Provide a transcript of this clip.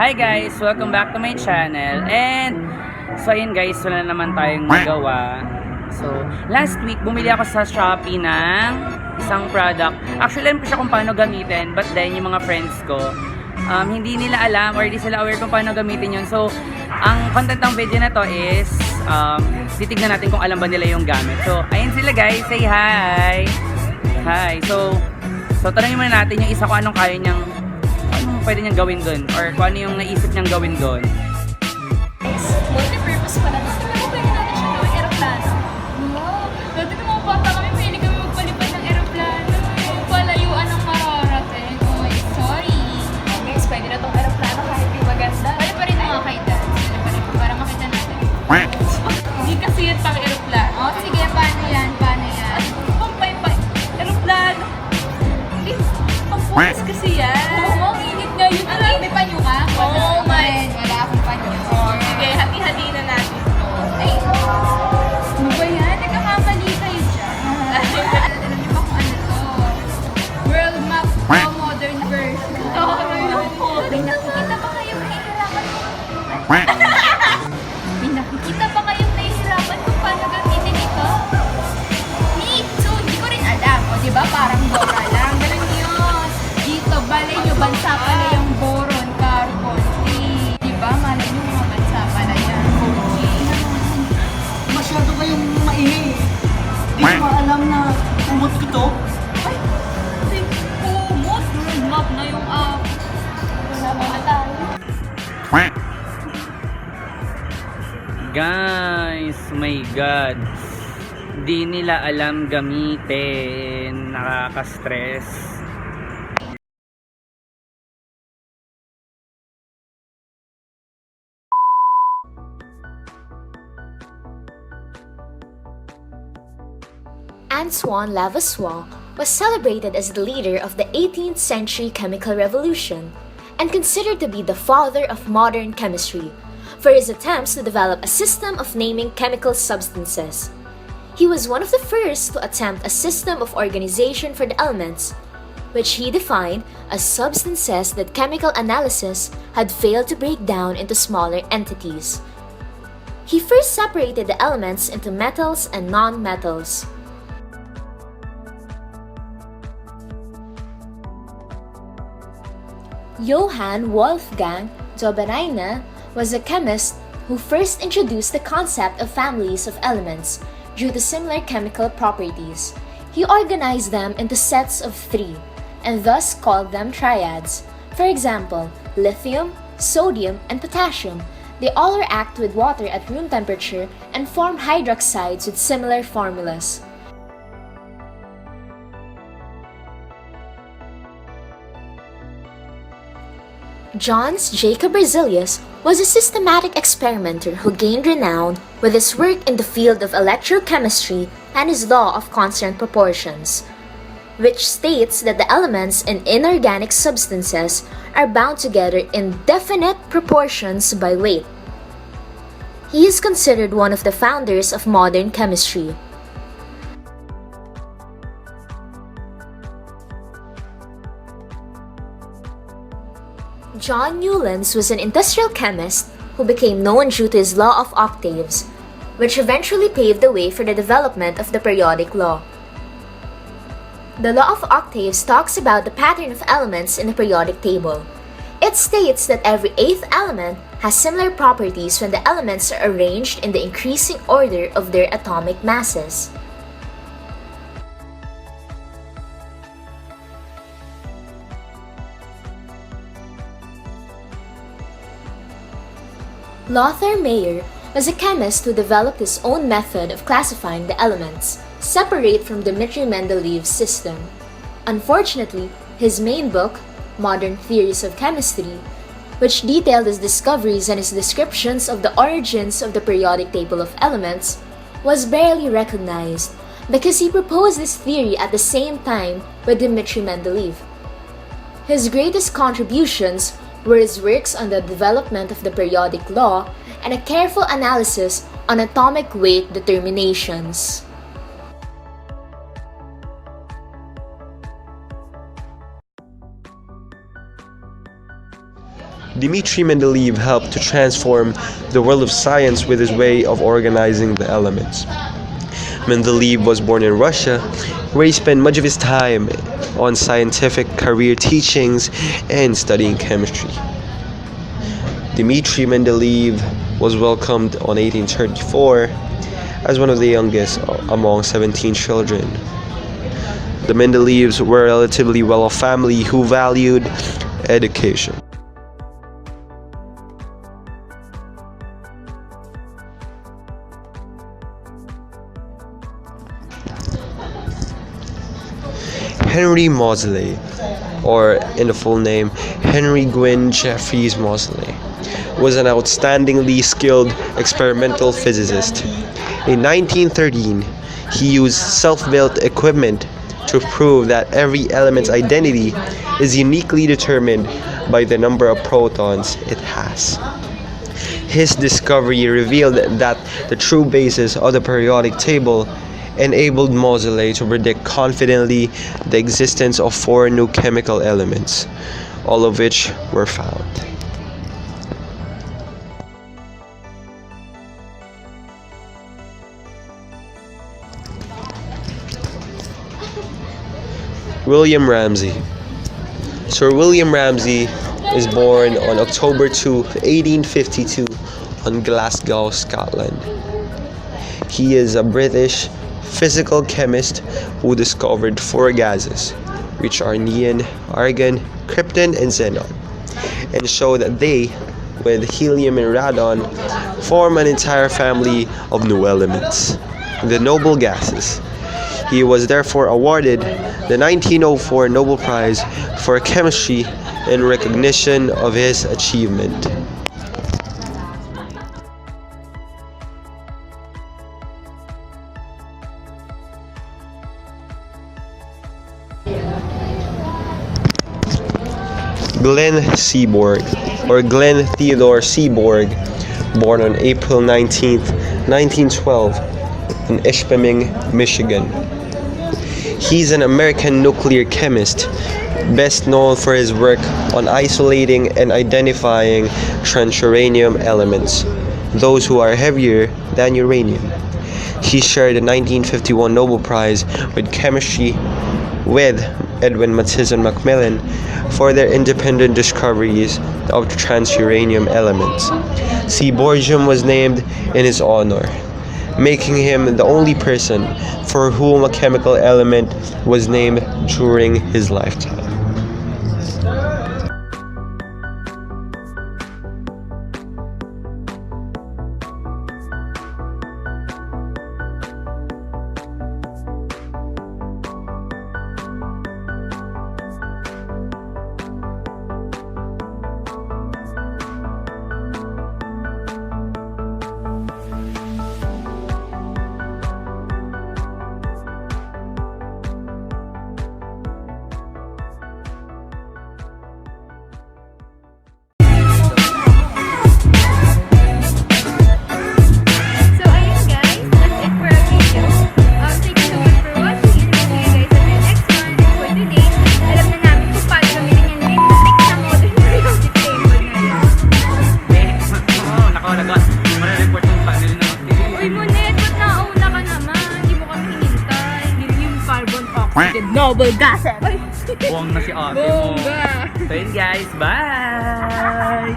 Hi guys! Welcome back to my channel. And so ayun guys, wala na naman tayong magawa. So last week bumili ako sa Shopee ng isang product. Actually alam ko siya kung paano gamitin, but then yung mga friends ko hindi nila alam or hindi sila aware kung paano gamitin yun. So ang content ng video na to is titignan natin kung alam ba nila yung gamit. So ayun sila guys, say hi! Hi! So tanongin muna natin yung isa kung anong kaya niyang pwede niyang gawin doon or kung ano yung naisip niyang gawin doon. Multiporpose pala. Tapos naman pwede natin siya gawin aeroplano. Wow! Dati nung mga bata kami, pwede kami magpalipad ng aeroplano. Yung palayuan ng mararating. Oh, sorry. Guys, pwede na tong aeroplano kahit di maganda. Pwede pa rin makakita. Para makita natin. Hindi kasi yan pang aeroplano. Oh, sige, paano yan? Paano yan? Pampay-pay. Aeroplano. Hindi. Pampulis kasi yan. Oo, init nga yun. May panyo ka? Oh my. Wala akong panyo. Sige, hati-hati na natin ito. Ay! Ano ba yan? Nagkakamali kayo dyan. Alam niyo ba kung ano to? World map o modern version. May nakikita ba kayong nahihirapan ko? May nakikita ba kayong nahihirapan kung paano gamitin ito? Me too! Hindi ko rin alam. O diba? Parang Dora lang. Ganun yun. Dito, balay nyo, bansa pala yung boron, carbon, tea. Diba? Malay nyo mga bansa pala yan. Masyado kayong maingay. Hindi ko alam na umot ito. Ay! Kumot! Map na yung app. Wala ba na tayo? Guys, my God. Di nila alam gamitin. Nakaka-stress. Antoine Lavoisier was celebrated as the leader of the 18th century chemical revolution and considered to be the father of modern chemistry for his attempts to develop a system of naming chemical substances. He was one of the first to attempt a system of organization for the elements, which he defined as substances that chemical analysis had failed to break down into smaller entities. He first separated the elements into metals and non-metals. Johann Wolfgang Dobereiner was a chemist who first introduced the concept of families of elements due to similar chemical properties. He organized them into sets of three, and thus called them triads. For example, lithium, sodium, and potassium. They all react with water at room temperature and form hydroxides with similar formulas. Jöns Jacob Berzelius was a systematic experimenter who gained renown with his work in the field of electrochemistry and his law of constant proportions, which states that the elements in inorganic substances are bound together in definite proportions by weight. He is considered one of the founders of modern chemistry. John Newlands was an industrial chemist who became known due to his law of octaves, which eventually paved the way for the development of the periodic law. The law of octaves talks about the pattern of elements in the periodic table. It states that every eighth element has similar properties when the elements are arranged in the increasing order of their atomic masses. Lothar Meyer was a chemist who developed his own method of classifying the elements, separate from Dmitry Mendelev's system. Unfortunately, his main book, Modern Theories of Chemistry, which detailed his discoveries and his descriptions of the origins of the periodic table of elements, was barely recognized because he proposed this theory at the same time with Dmitry Mendeleev. His greatest contributions were his works on the development of the periodic law and a careful analysis on atomic weight determinations. Dmitry Mendeleev helped to transform the world of science with his way of organizing the elements. Mendeleev was born in Russia, where he spent much of his time on scientific career teachings and studying chemistry. Dmitry Mendeleev was welcomed on 1834 as one of the youngest among 17 children. The Mendeleevs were a relatively well-off family who valued education. Henry Moseley, or in the full name, Henry Gwyn Jeffreys Moseley, was an outstandingly skilled experimental physicist. In 1913, he used self-built equipment to prove that every element's identity is uniquely determined by the number of protons it has. His discovery revealed that the true basis of the periodic table enabled Moseley to predict confidently the existence of 4 new chemical elements, all of which were found. William Ramsay. Sir William Ramsay is born on October 2, 1852 on Glasgow, Scotland. He is a British physical chemist who discovered 4 gases, which are neon, argon, krypton, and xenon, and showed that they, with helium and radon, form an entire family of new elements, the noble gases. He was therefore awarded the 1904 Nobel Prize for Chemistry in recognition of his achievement. Glenn Seaborg, or Glenn Theodore Seaborg, born on April 19, 1912, in Ishpeming, Michigan. He's an American nuclear chemist, best known for his work on isolating and identifying transuranium elements, those who are heavier than uranium. He shared the 1951 Nobel Prize with chemistry with Edwin Mathison Macmillan for their independent discoveries of transuranium elements. Seaborgium was named in his honor, making him the only person for whom a chemical element was named during his lifetime. Noble gases! Buwang na si ate mo. Bongga! So yun guys, bye!